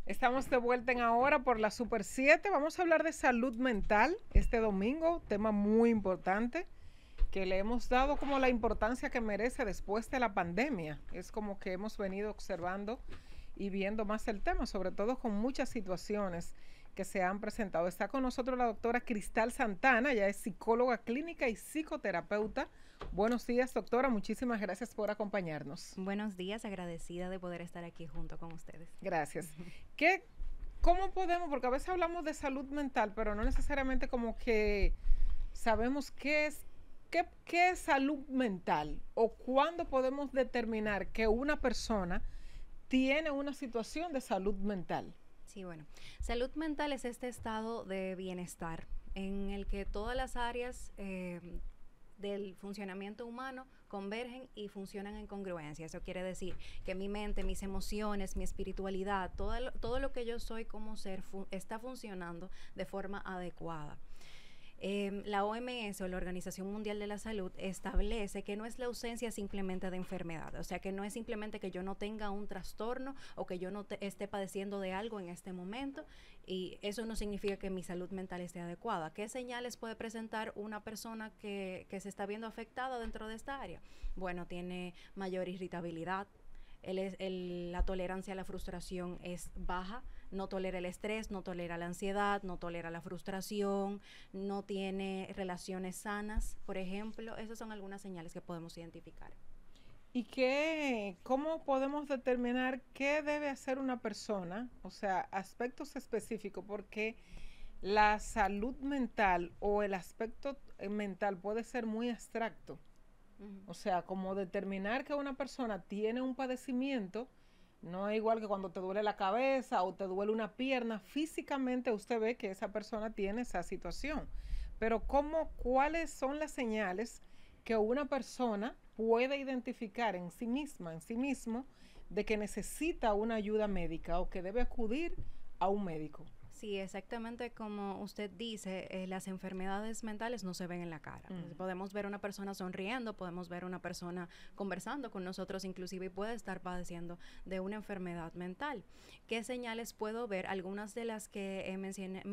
Estamos de vuelta en Ahora por la Super 7. Vamos a hablar de salud mental este domingo, tema muy importante que le hemos dado como la importancia que merece después de la pandemia. Es como que hemos venido observando y viendo más el tema, sobre todo con muchas situaciones que se han presentado. Está con nosotros la doctora Cristal Santana, ella es psicóloga clínica y psicoterapeuta. Buenos días, doctora. Muchísimas gracias por acompañarnos. Buenos días, agradecida de poder estar aquí junto con ustedes. Gracias. ¿Qué, ¿Cómo podemos? Porque a veces hablamos de salud mental, pero no necesariamente como que sabemos qué es salud mental o cuándo podemos determinar que una persona tiene una situación de salud mental. Sí, bueno, salud mental es este estado de bienestar en el que todas las áreas del funcionamiento humano convergen y funcionan en congruencia. Eso quiere decir que mi mente, mis emociones, mi espiritualidad, todo lo que yo soy como ser está funcionando de forma adecuada. La OMS o la Organización Mundial de la Salud establece que no es la ausencia simplemente de enfermedad, o sea que no es simplemente que yo no tenga un trastorno o que yo no esté padeciendo de algo en este momento, y eso no significa que mi salud mental esté adecuada. ¿Qué señales puede presentar una persona que se está viendo afectada dentro de esta área? Bueno, tiene mayor irritabilidad, la tolerancia a la frustración es baja, no tolera el estrés, no tolera la ansiedad, no tolera la frustración, no tiene relaciones sanas, por ejemplo. Esas son algunas señales que podemos identificar. ¿Cómo podemos determinar qué debe hacer una persona? O sea, aspectos específicos, porque la salud mental o el aspecto mental puede ser muy abstracto. O sea, como determinar que una persona tiene un padecimiento, no es igual que cuando te duele la cabeza o te duele una pierna, físicamente usted ve que esa persona tiene esa situación. Pero ¿cuáles son las señales que una persona puede identificar en sí misma, en sí mismo, de que necesita una ayuda médica o que debe acudir a un médico? Sí, exactamente como usted dice, las enfermedades mentales no se ven en la cara. Podemos ver a una persona sonriendo, podemos ver a una persona conversando con nosotros, inclusive, y puede estar padeciendo de una enfermedad mental. ¿Qué señales puedo ver? Algunas de las que mencioné,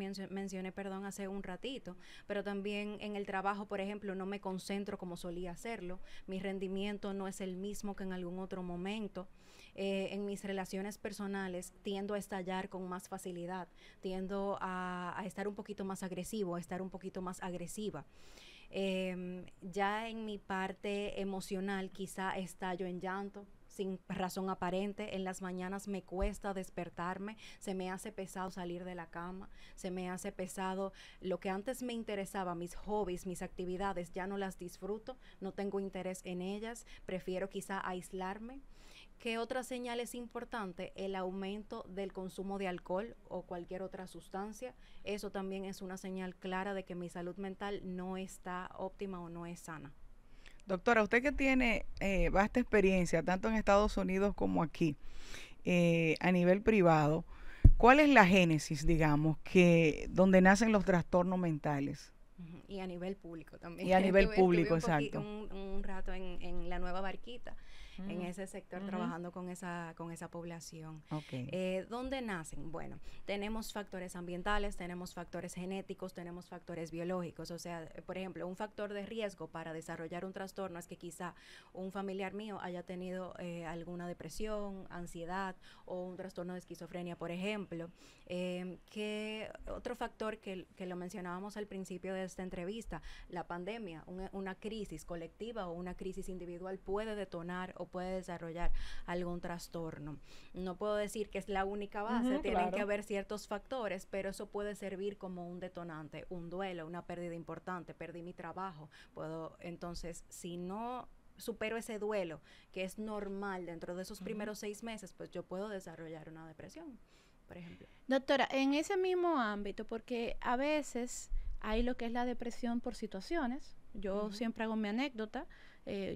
hace un ratito, pero también en el trabajo, por ejemplo, no me concentro como solía hacerlo, mi rendimiento no es el mismo que en algún otro momento. En mis relaciones personales tiendo a estallar con más facilidad, tiendo a estar un poquito más agresivo, a estar un poquito más agresiva. Ya en mi parte emocional quizá estallo en llanto sin razón aparente. En las mañanas me cuesta despertarme, se me hace pesado salir de la cama, se me hace pesado lo que antes me interesaba, mis hobbies, mis actividades, ya no las disfruto, no tengo interés en ellas, prefiero quizá aislarme. ¿Qué otra señal es importante? El aumento del consumo de alcohol o cualquier otra sustancia. Eso también es una señal clara de que mi salud mental no está óptima o no es sana. Doctora, usted que tiene vasta experiencia, tanto en Estados Unidos como aquí, a nivel privado, ¿cuál es la génesis, digamos, donde nacen los trastornos mentales? Y a nivel público también. Y a nivel público, exacto. Un rato en la Nueva Barquita, en ese sector, trabajando con esa población. Okay. ¿Dónde nacen? Bueno, tenemos factores ambientales, tenemos factores genéticos, tenemos factores biológicos. O sea, por ejemplo, un factor de riesgo para desarrollar un trastorno es que quizá un familiar mío haya tenido alguna depresión, ansiedad o un trastorno de esquizofrenia, por ejemplo. ¿Qué otro factor que lo mencionábamos al principio de esta entrevista? La pandemia, una crisis colectiva o una crisis individual puede detonar o puede desarrollar algún trastorno. No puedo decir que es la única base, tienen que haber ciertos factores, pero eso puede servir como un detonante, un duelo, una pérdida importante, perdí mi trabajo. Entonces, si no supero ese duelo, que es normal dentro de esos primeros 6 meses, pues yo puedo desarrollar una depresión, por ejemplo. Doctora, en ese mismo ámbito, porque a veces hay lo que es la depresión por situaciones. Yo siempre hago mi anécdota.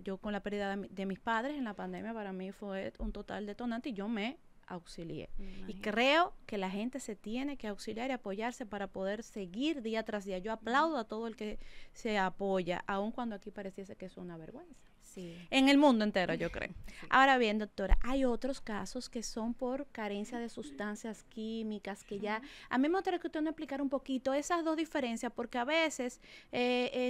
Yo con la pérdida de mis padres en la pandemia, para mí fue un total detonante y yo me auxilié. Y creo que la gente se tiene que auxiliar y apoyarse para poder seguir día tras día. Yo aplaudo a todo el que se apoya, aun cuando aquí pareciese que es una vergüenza. Sí. En el mundo entero, yo creo. Ahora bien, doctora, hay otros casos que son por carencia de sustancias químicas, que ya... A mí me gustaría que usted nos explicara un poquito esas dos diferencias, porque a veces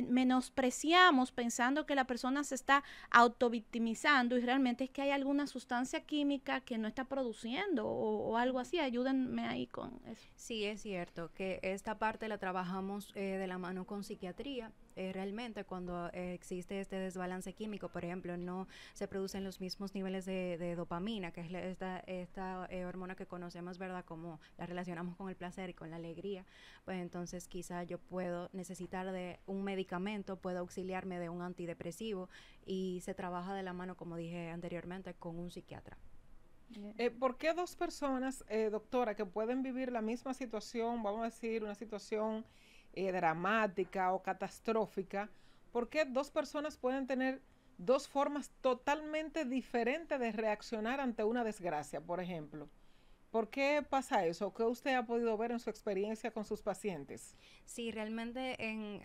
menospreciamos pensando que la persona se está autovictimizando y realmente es que hay alguna sustancia química que no está produciendo o algo así. Ayúdenme ahí con eso. Sí, es cierto que esta parte la trabajamos de la mano con psiquiatría. Realmente cuando existe este desbalance químico, por ejemplo, no se producen los mismos niveles de dopamina, que es esta hormona que conocemos, ¿verdad? Como la relacionamos con el placer y con la alegría, pues entonces quizá yo puedo necesitar de un medicamento, puedo auxiliarme de un antidepresivo y se trabaja de la mano, como dije anteriormente, con un psiquiatra. ¿Por qué dos personas, doctora, que pueden vivir la misma situación, vamos a decir, una situación dramática o catastrófica, por qué dos personas pueden tener dos formas totalmente diferentes de reaccionar ante una desgracia, por ejemplo? ¿Por qué pasa eso? ¿Qué usted ha podido ver en su experiencia con sus pacientes? Sí, realmente en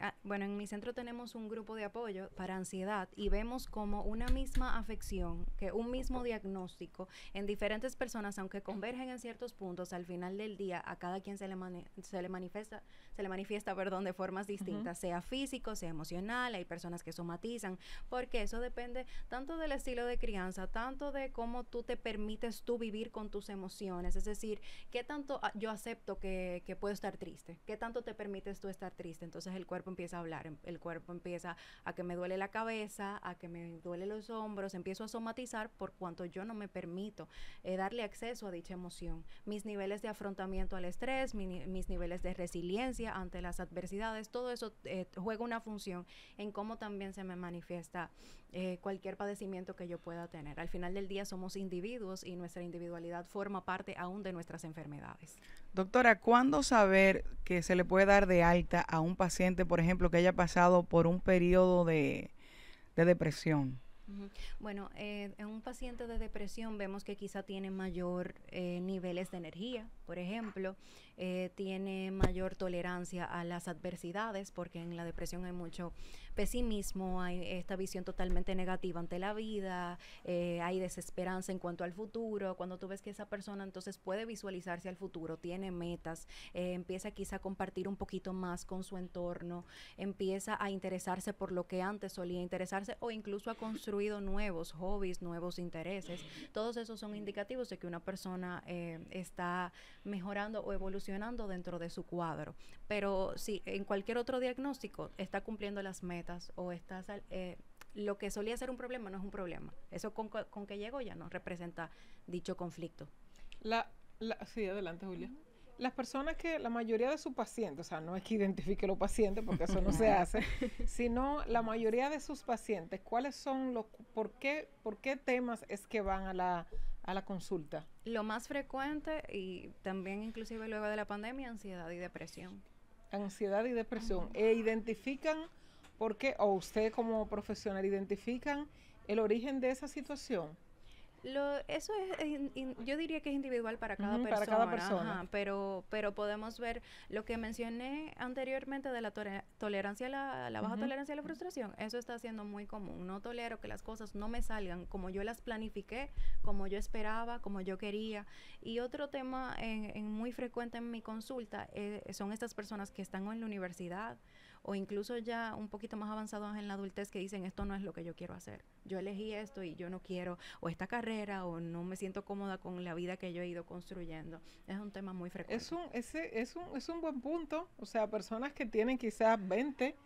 mi centro tenemos un grupo de apoyo para ansiedad y vemos como una misma afección, que un mismo diagnóstico en diferentes personas, aunque convergen en ciertos puntos, al final del día a cada quien se le manifiesta, perdón, de formas distintas, sea físico, sea emocional, hay personas que somatizan, porque eso depende tanto del estilo de crianza, tanto de cómo tú te permites tú vivir con tus emociones. Es decir, ¿qué tanto yo acepto que puedo estar triste? ¿Qué tanto te permites tú estar triste? Entonces el cuerpo empieza a hablar, el cuerpo empieza a que me duele la cabeza, a que me duele los hombros, empiezo a somatizar por cuanto yo no me permito darle acceso a dicha emoción. Mis niveles de afrontamiento al estrés, mis niveles de resiliencia ante las adversidades, todo eso juega una función en cómo también se me manifiesta cualquier padecimiento que yo pueda tener. Al final del día somos individuos y nuestra individualidad forma parte aún de nuestras enfermedades. Doctora, ¿cuándo saber que se le puede dar de alta a un paciente, por ejemplo, que haya pasado por un periodo de depresión? Bueno, en un paciente de depresión vemos que quizá tiene mayor niveles de energía, por ejemplo, tiene mayor tolerancia a las adversidades, porque en la depresión hay mucho pesimismo, hay esta visión totalmente negativa ante la vida, hay desesperanza en cuanto al futuro. Cuando tú ves que esa persona entonces puede visualizarse al futuro, tiene metas, empieza quizá a compartir un poquito más con su entorno, empieza a interesarse por lo que antes solía interesarse o incluso ha construido nuevos hobbies, nuevos intereses. Todos esos son indicativos de que una persona está mejorando o evolucionando dentro de su cuadro. Pero si en cualquier otro diagnóstico está cumpliendo las metas o está lo que solía ser un problema no es un problema. Eso con que llegó ya no representa dicho conflicto. Sí, adelante, Julia. Las personas la mayoría de sus pacientes, o sea, no es que identifique los pacientes, porque eso no se hace, sino la mayoría de sus pacientes, ¿cuáles son por qué temas es que van a la consulta? Lo más frecuente y también inclusive luego de la pandemia, ansiedad y depresión. Ansiedad y depresión. ¿Identifican por qué, o usted como profesional, identifican el origen de esa situación? Eso es, yo diría que es individual para cada persona. Para cada persona. Ajá, pero podemos ver lo que mencioné anteriormente de la tolerancia a la baja tolerancia a la frustración. Eso está siendo muy común. No tolero que las cosas no me salgan como yo las planifiqué, como yo esperaba, como yo quería. Y otro tema muy frecuente en mi consulta son estas personas que están en la universidad o incluso ya un poquito más avanzados en la adultez que dicen esto no es lo que yo quiero hacer. Yo elegí esto y yo no quiero o esta carrera o no me siento cómoda con la vida que yo he ido construyendo. Es un tema muy frecuente. Es un buen punto. O sea, personas que tienen quizás 20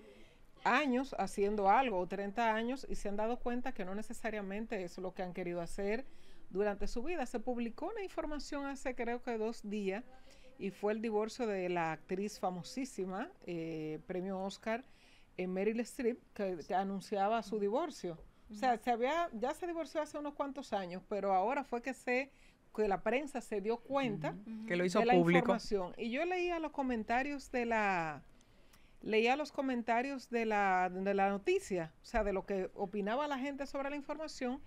años haciendo algo o 30 años y se han dado cuenta que no necesariamente es lo que han querido hacer durante su vida. Se publicó una información hace creo que 2 días y fue el divorcio de la actriz famosísima, premio Oscar, Meryl Streep, que anunciaba su divorcio. O sea, ya se divorció hace unos cuantos años, pero ahora fue que la prensa se dio cuenta que lo hizo de la público. Información. Y yo leía los comentarios de la noticia, o sea, de lo que opinaba la gente sobre la información,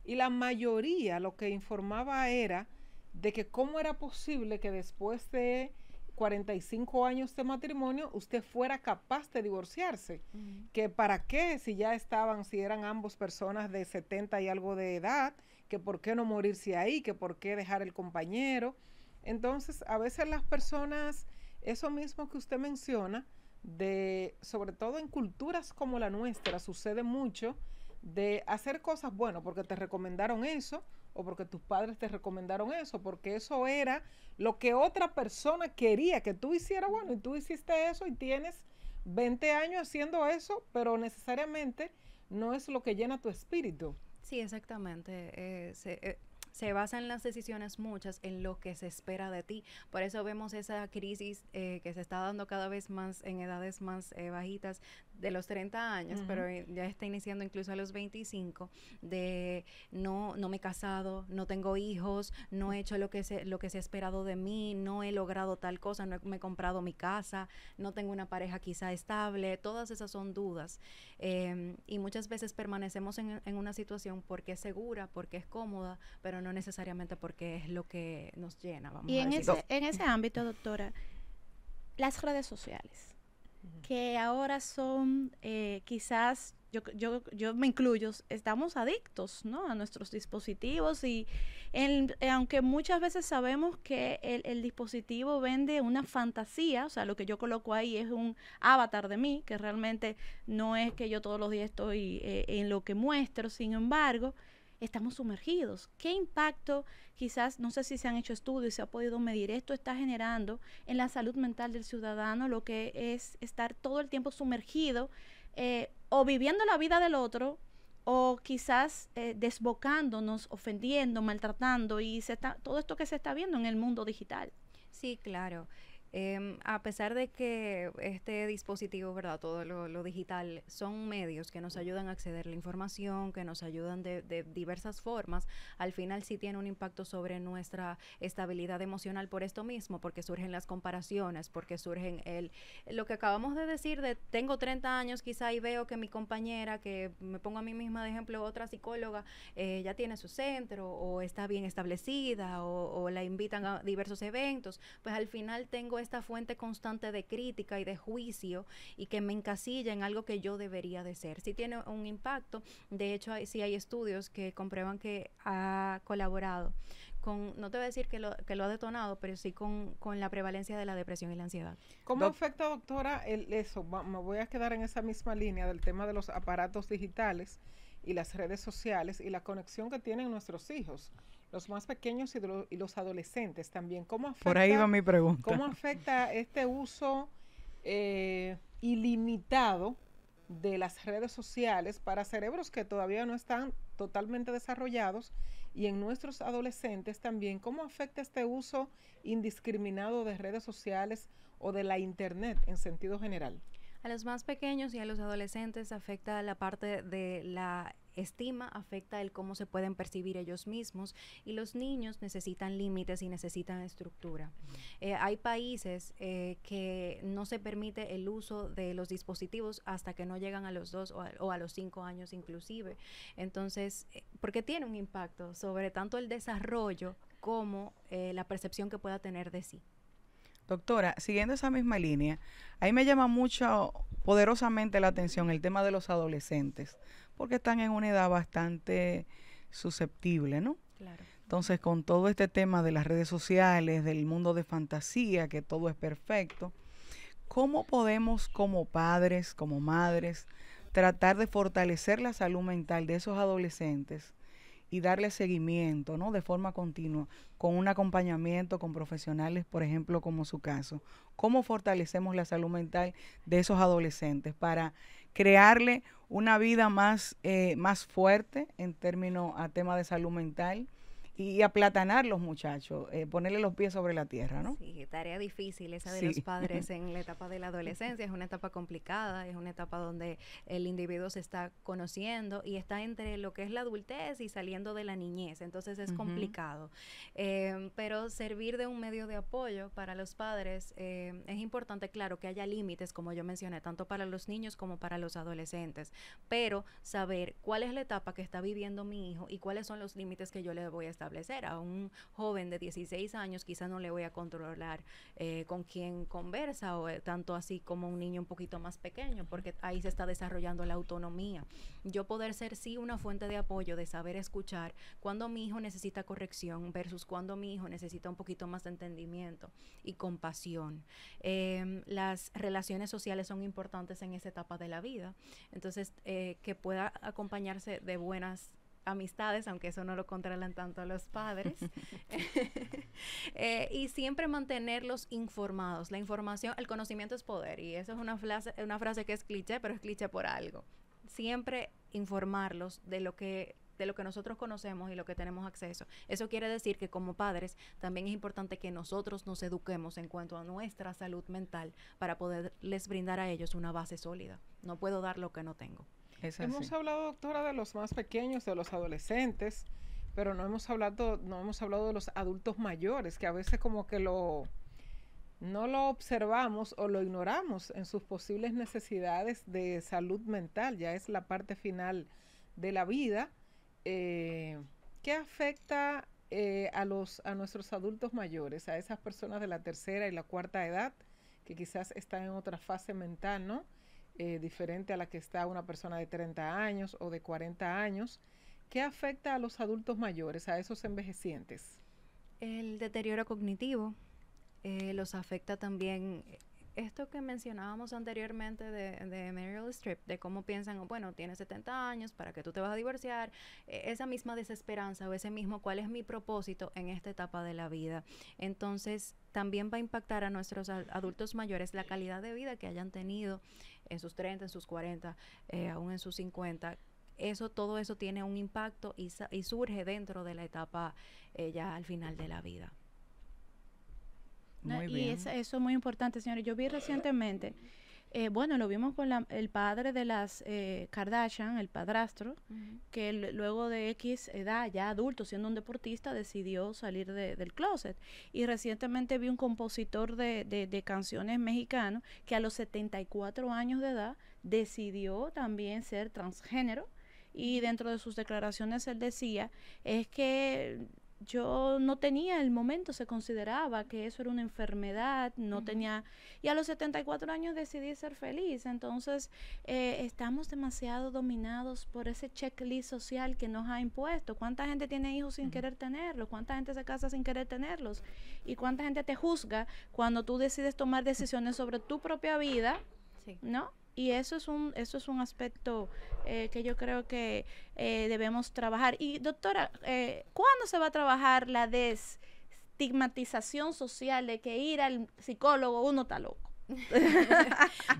y la mayoría lo que informaba era de que cómo era posible que después de 45 años de matrimonio, usted fuera capaz de divorciarse. Que para qué, si ya estaban, si eran ambos personas de 70 y algo de edad, que por qué no morirse ahí, que por qué dejar el compañero. Entonces, a veces las personas, eso mismo que usted menciona, sobre todo en culturas como la nuestra, sucede mucho de hacer cosas, bueno, porque te recomendaron eso, o porque tus padres te recomendaron eso, porque eso era lo que otra persona quería que tú hicieras, bueno, y tú hiciste eso y tienes 20 años haciendo eso, pero necesariamente no es lo que llena tu espíritu. Sí, exactamente. Se basa en las decisiones muchas, en lo que se espera de ti. Por eso vemos esa crisis que se está dando cada vez más en edades más bajitas de los 30 años, pero ya está iniciando incluso a los 25, de no me he casado, no tengo hijos, no he hecho lo que se ha esperado de mí, no he logrado tal cosa, no me he comprado mi casa, no tengo una pareja quizá estable. Todas esas son dudas. Y muchas veces permanecemos en una situación porque es segura, porque es cómoda, pero no necesariamente porque es lo que nos llena. Vamos y a decir. en ese ámbito, doctora, las redes sociales, que ahora son quizás, yo me incluyo, estamos adictos, ¿no?, a nuestros dispositivos y aunque muchas veces sabemos que el dispositivo vende una fantasía, o sea, lo que yo coloco ahí es un avatar de mí, que realmente no es que yo todos los días estoy en lo que muestro, sin embargo, estamos sumergidos. ¿Qué impacto, quizás, no sé si se han hecho estudios, se ha podido medir, esto está generando en la salud mental del ciudadano, lo que es estar todo el tiempo sumergido o viviendo la vida del otro o quizás desbocándonos, ofendiendo, maltratando y todo esto que se está viendo en el mundo digital? Sí, claro. A pesar de que este dispositivo, ¿verdad?, todo lo digital, son medios que nos ayudan a acceder a la información, que nos ayudan de diversas formas, al final sí tiene un impacto sobre nuestra estabilidad emocional por esto mismo, porque surgen las comparaciones, porque surgen lo que acabamos de decir de tengo 30 años quizá y veo que mi compañera, que me pongo a mí misma de ejemplo, otra psicóloga, ya tiene su centro o está bien establecida o la invitan a diversos eventos, pues al final tengo esta fuente constante de crítica y de juicio y que me encasilla en algo que yo debería de ser. Sí tiene un impacto. De hecho, sí hay estudios que comprueban que ha colaborado con, no te voy a decir que lo ha detonado, pero sí con la prevalencia de la depresión y la ansiedad. ¿Cómo afecta, doctora, eso? Me voy a quedar en esa misma línea del tema de los aparatos digitales y las redes sociales y la conexión que tienen nuestros hijos, los más pequeños y los adolescentes también. ¿Cómo afecta, por ahí va mi pregunta? ¿Cómo afecta este uso ilimitado de las redes sociales para cerebros que todavía no están totalmente desarrollados y en nuestros adolescentes también? ¿Cómo afecta este uso indiscriminado de redes sociales o de la internet en sentido general? A los más pequeños y a los adolescentes afecta la parte de la estima, afecta el cómo se pueden percibir ellos mismos, y los niños necesitan límites y necesitan estructura. Hay países que no se permite el uso de los dispositivos hasta que no llegan a los 2 o a los 5 años inclusive. Entonces, porque tiene un impacto sobre tanto el desarrollo como la percepción que pueda tener de sí. Doctora, siguiendo esa misma línea, ahí me llama mucho, poderosamente la atención el tema de los adolescentes, porque están en una edad bastante susceptible, ¿no? Claro. Entonces, con todo este tema de las redes sociales, del mundo de fantasía, que todo es perfecto, ¿cómo podemos como padres, como madres, tratar de fortalecer la salud mental de esos adolescentes y darle seguimiento, ¿no?, de forma continua, con un acompañamiento con profesionales, por ejemplo, como su caso? ¿Cómo fortalecemos la salud mental de esos adolescentes para crearle una vida más fuerte en términos a tema de salud mental y aplatanar los muchachos, ponerle los pies sobre la tierra, ¿no? Sí, tarea difícil esa de Sí. los padres en la etapa de la adolescencia. Es una etapa complicada, es una etapa donde el individuo se está conociendo y está entre lo que es la adultez y saliendo de la niñez, entonces es complicado. Pero servir de un medio de apoyo para los padres es importante, claro, que haya límites, como yo mencioné, tanto para los niños como para los adolescentes, pero saber cuál es la etapa que está viviendo mi hijo y cuáles son los límites que yo le voy a establecer. establecer. A un joven de 16 años quizás no le voy a controlar con quién conversa, o tanto así como un niño un poquito más pequeño, porque ahí se está desarrollando la autonomía. Yo poder ser sí una fuente de apoyo, de saber escuchar cuando mi hijo necesita corrección versus cuando mi hijo necesita un poquito más de entendimiento y compasión. Las relaciones sociales son importantes en esa etapa de la vida, entonces que pueda acompañarse de buenas amistades, aunque eso no lo controlan tanto los padres, y siempre mantenerlos informados. La información, el conocimiento es poder, y eso es una frase que es cliché, pero es cliché por algo. Siempre informarlos de lo que nosotros conocemos y lo que tenemos acceso. Eso quiere decir que como padres también es importante que nosotros nos eduquemos en cuanto a nuestra salud mental para poderles brindar a ellos una base sólida. No puedo dar lo que no tengo. Hemos hablado, doctora, de los más pequeños, de los adolescentes, pero no hemos hablado de los adultos mayores, que a veces como que no lo observamos o lo ignoramos en sus posibles necesidades de salud mental. Ya es la parte final de la vida. ¿Qué afecta a nuestros adultos mayores, a esas personas de la tercera y la cuarta edad, que quizás están en otra fase mental, ¿no? Diferente a la que está una persona de 30 años o de 40 años? ¿Qué afecta a los adultos mayores, a esos envejecientes? El deterioro cognitivo los afecta también. Esto que mencionábamos anteriormente de Meryl Streep, de cómo piensan, bueno, tienes 70 años, ¿para qué tú te vas a divorciar? Esa misma desesperanza o ese mismo, ¿cuál es mi propósito en esta etapa de la vida? Entonces, también va a impactar a nuestros adultos mayores la calidad de vida que hayan tenido en sus 30, en sus 40, aún en sus 50. Todo eso tiene un impacto y surge dentro de la etapa ya al final de la vida. Muy bien. Y eso es muy importante, señores. Yo vi recientemente, lo vimos con el padre de las Kardashian, el padrastro, que luego de X edad, ya adulto, siendo un deportista, decidió salir del closet. Y recientemente vi un compositor de canciones mexicano que a los 74 años de edad decidió también ser transgénero, y dentro de sus declaraciones él decía, es que yo no tenía el momento, se consideraba que eso era una enfermedad, no tenía, y a los 74 años decidí ser feliz. Entonces estamos demasiado dominados por ese checklist social que nos ha impuesto. ¿Cuánta gente tiene hijos sin querer tenerlos? ¿Cuánta gente se casa sin querer tenerlos? ¿Y cuánta gente te juzga cuando tú decides tomar decisiones sobre tu propia vida? Sí. ¿No? Y eso es un aspecto que yo creo que debemos trabajar. Y doctora, ¿cuándo se va a trabajar la desestigmatización social de que ir al psicólogo uno está loco?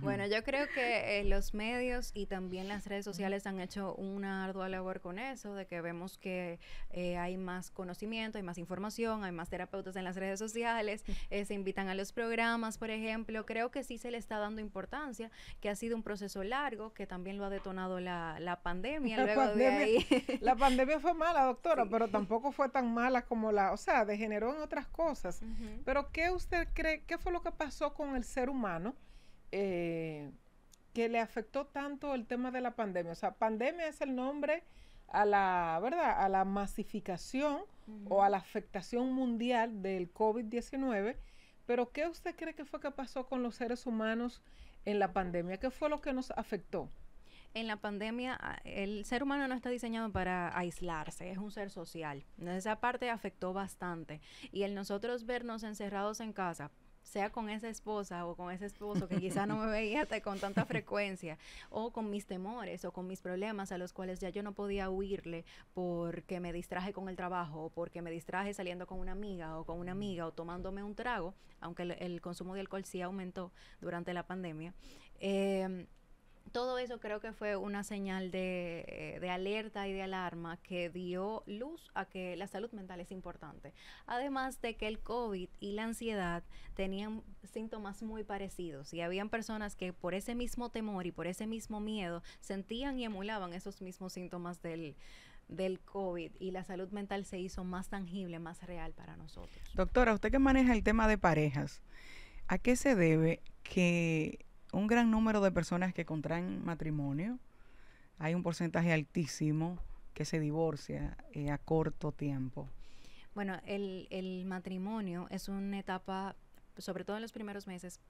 Bueno, yo creo que los medios y también las redes sociales han hecho una ardua labor con eso, de que vemos que hay más conocimiento, hay más información, hay más terapeutas en las redes sociales, se invitan a los programas, por ejemplo. Creo que sí se le está dando importancia, que ha sido un proceso largo, que también lo ha detonado la pandemia. La pandemia fue mala, doctora, sí, pero tampoco fue tan mala como degeneró en otras cosas. Pero ¿qué usted cree, qué fue lo que pasó con el ser humano que le afectó tanto el tema de la pandemia? O sea, pandemia es el nombre a la masificación o a la afectación mundial del COVID-19, pero ¿qué usted cree que fue que pasó con los seres humanos en la pandemia? ¿Qué fue lo que nos afectó? En la pandemia, el ser humano no está diseñado para aislarse, es un ser social. Esa parte afectó bastante. Y el nosotros vernos encerrados en casa, sea con esa esposa o con ese esposo que quizá no me veía con tanta frecuencia, o con mis temores o con mis problemas a los cuales ya yo no podía huirle porque me distraje con el trabajo, o porque me distraje saliendo con una amiga o tomándome un trago, aunque el consumo de alcohol sí aumentó durante la pandemia. Todo eso creo que fue una señal de alerta y de alarma que dio luz a que la salud mental es importante. Además de que el COVID y la ansiedad tenían síntomas muy parecidos, y habían personas que por ese mismo temor y por ese mismo miedo sentían y emulaban esos mismos síntomas del COVID, y la salud mental se hizo más tangible, más real para nosotros. Doctora, usted que maneja el tema de parejas, ¿a qué se debe que un gran número de personas que contraen matrimonio, hay un porcentaje altísimo que se divorcia a corto tiempo? Bueno, el matrimonio es una etapa, sobre todo en los primeros meses,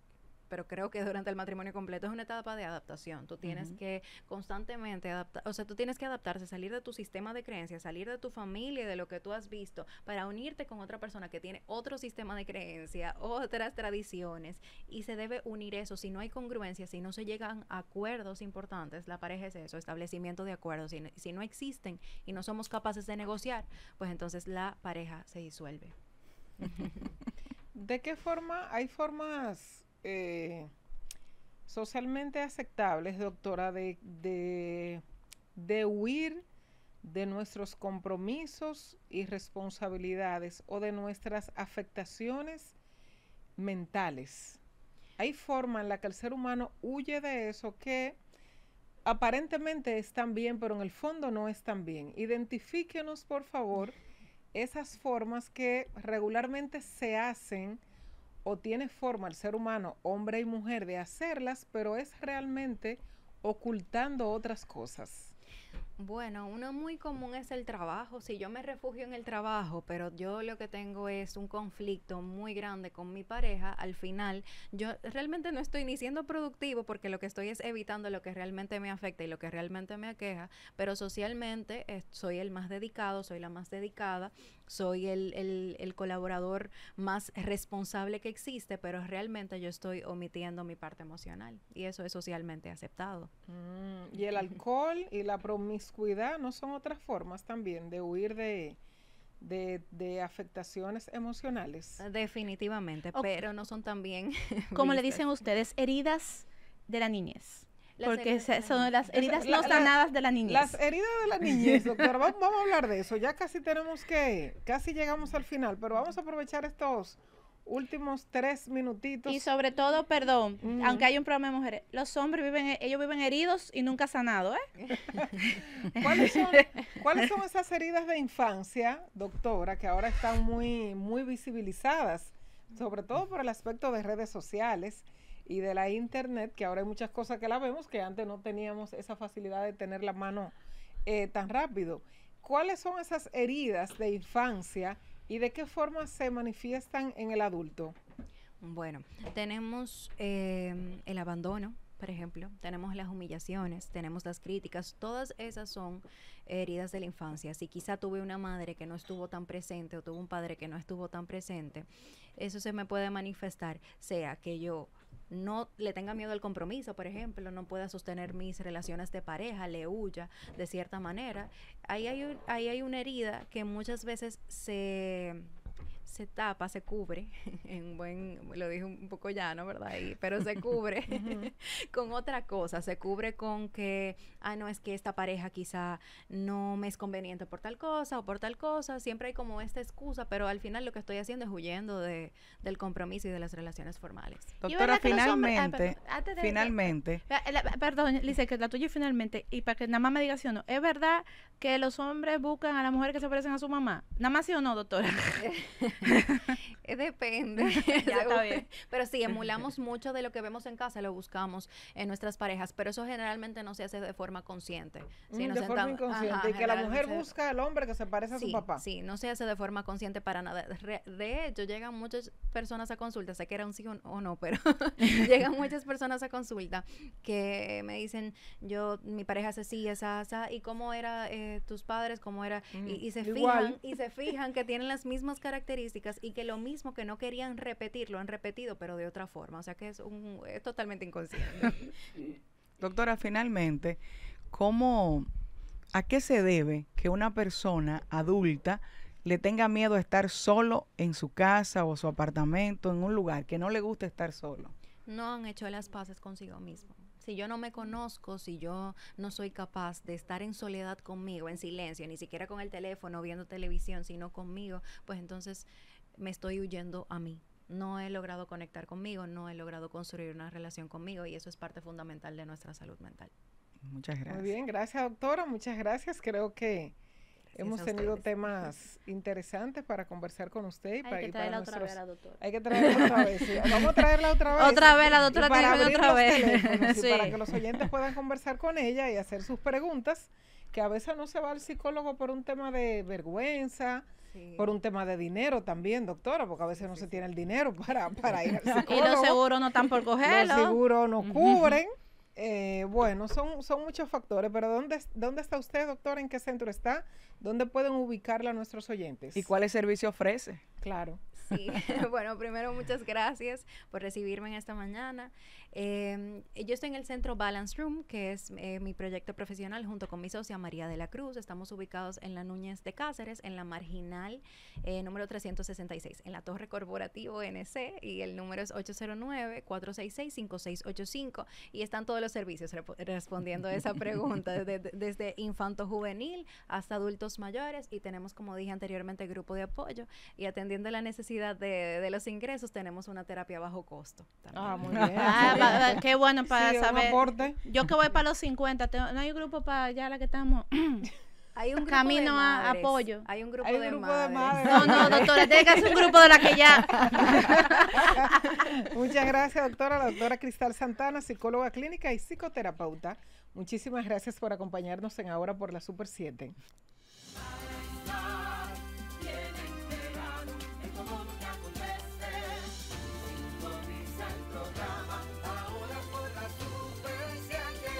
pero creo que durante el matrimonio completo es una etapa de adaptación. Tú tienes que constantemente adaptar, o sea, tú tienes que adaptarse, salir de tu sistema de creencias, salir de tu familia y de lo que tú has visto para unirte con otra persona que tiene otro sistema de creencia, otras tradiciones, y se debe unir eso. Si no hay congruencia, si no se llegan a acuerdos importantes, la pareja es eso, establecimiento de acuerdos. Si no existen y no somos capaces de negociar, pues entonces la pareja se disuelve. ¿De qué forma? Hay formas socialmente aceptables, doctora, de huir de nuestros compromisos y responsabilidades o de nuestras afectaciones mentales. Hay forma en la que el ser humano huye de eso que aparentemente están bien, pero en el fondo no están bien. Identifíquenos, por favor, esas formas que regularmente se hacen o tiene forma el ser humano, hombre y mujer, de hacerlas, pero es realmente ocultando otras cosas. Bueno, uno muy común es el trabajo. Si yo me refugio en el trabajo, pero yo lo que tengo es un conflicto muy grande con mi pareja, al final yo realmente no estoy ni siendo productivo porque lo que estoy es evitando lo que realmente me afecta y lo que realmente me aqueja, pero socialmente soy el más dedicado, soy la más dedicada, soy el colaborador más responsable que existe, pero realmente yo estoy omitiendo mi parte emocional y eso es socialmente aceptado. Y el alcohol y la promiscuidad no son otras formas también de huir de afectaciones emocionales. Definitivamente, pero no son tan bien como le vistas. dicen ustedes, heridas de la niñez. Las Porque heridas son las heridas La- no la- sanadas de la niñez. Las heridas de la niñez, doctora, vamos a hablar de eso. Ya casi llegamos al final, pero vamos a aprovechar estos últimos 3 minutitos. Y sobre todo, perdón, Ujú. aunque hay un problema de mujeres, los hombres ellos viven heridos y nunca sanados, ¿eh? ¿Cuáles son esas heridas de infancia, doctora, que ahora están muy, muy visibilizadas, sobre todo por el aspecto de redes sociales y de la internet, que ahora hay muchas cosas que la vemos que antes no teníamos esa facilidad de tener la mano tan rápido? ¿Cuáles son esas heridas de infancia y de qué forma se manifiestan en el adulto? Bueno, tenemos el abandono, por ejemplo, tenemos las humillaciones, tenemos las críticas, todas esas son heridas de la infancia. Si quizá tuve una madre que no estuvo tan presente o tuve un padre que no estuvo tan presente, eso se me puede manifestar, sea que yo no le tenga miedo al compromiso, por ejemplo, no pueda sostener mis relaciones de pareja, le huya de cierta manera. Ahí hay una herida que muchas veces se tapa, se cubre, lo dije un poco llano, ¿verdad? Pero se cubre con otra cosa, se cubre con que, no, es que esta pareja quizá no me es conveniente por tal cosa o por tal cosa, siempre hay como esta excusa, pero al final lo que estoy haciendo es huyendo del compromiso y de las relaciones formales. verdad Doctora, que los hombres- finalmente, perdón, antes de- finalmente, Perdón, Lice, que la tuya y finalmente, y para que nada más me diga sí o no, ¿es verdad que los hombres buscan a las mujeres que se parecen a su mamá? ¿Nada más sí o no, doctora? Depende. Ya, está bien. Pero sí, emulamos mucho de lo que vemos en casa, lo buscamos en nuestras parejas, pero eso generalmente no se hace de forma consciente. Sí, nos De forma sentamos- inconsciente. ajá, Y que la mujer generalmente- busca al hombre que se parece a su Sí, papá. sí, no se hace de forma consciente para nada. De hecho, llegan muchas personas a consulta, sé que era un sí o no, pero llegan muchas personas a consulta que me dicen, mi pareja es así, esa, y cómo era tus padres, cómo era, y igual. se fijan que tienen las mismas características y que lo mismo que no querían repetir, lo han repetido, pero de otra forma. O sea que es totalmente inconsciente. doctora, finalmente, ¿a qué se debe que una persona adulta le tenga miedo a estar solo en su casa o su apartamento, en un lugar, que no le gusta estar solo? No han hecho las paces consigo mismo. Si yo no me conozco, si yo no soy capaz de estar en soledad conmigo, en silencio, ni siquiera con el teléfono, viendo televisión, sino conmigo, pues entonces me estoy huyendo a mí. No he logrado conectar conmigo, no he logrado construir una relación conmigo y eso es parte fundamental de nuestra salud mental. Muchas gracias. Muy bien, gracias, doctora, muchas gracias. Creo que hemos a tenido ustedes. temas interesantes para conversar con usted. Y Hay que y para traerla otra vez a nuestros- la doctora. Hay que traerla otra vez. Sí. Vamos a traerla otra vez. Otra vez, la doctora Y para tiene que venir abrir otra los vez. teléfonos y Sí. para que los oyentes puedan conversar con ella y hacer sus preguntas que a veces no se va al psicólogo por un tema de vergüenza, por un tema de dinero también, doctora, porque a veces no se tiene el dinero para ir al psicólogo. Y los seguros no están por cogerlo. Los seguros no cubren. Bueno, son muchos factores, pero ¿dónde está usted, doctora? ¿En qué centro está? ¿Dónde pueden ubicarla nuestros oyentes? ¿Y cuáles servicios ofrece? Claro. Sí, bueno, primero muchas gracias por recibirme en esta mañana. Yo estoy en el centro Balance Room, que es mi proyecto profesional junto con mi socia María de la Cruz. Estamos ubicados en la Núñez de Cáceres, en la Marginal número 366, en la Torre Corporativo NC, y el número es 809-466-5685, y están todos los servicios respondiendo a esa pregunta, desde infanto juvenil hasta adultos mayores, y tenemos, como dije anteriormente, grupo de apoyo, y atendiendo la necesidad de los ingresos, tenemos una terapia a bajo costo también. Muy bien. Qué bueno para saber. Un aporte. Yo que voy para los 50, no hay un grupo para allá la que estamos. Hay un grupo camino de madres, a apoyo. Hay un grupo, Hay un de, grupo madres. de madres. No, doctora, tiene que hacer un grupo de la que ya. Muchas gracias, doctora. La doctora Cristal Santana, psicóloga clínica y psicoterapeuta. Muchísimas gracias por acompañarnos en Ahora por la Super 7.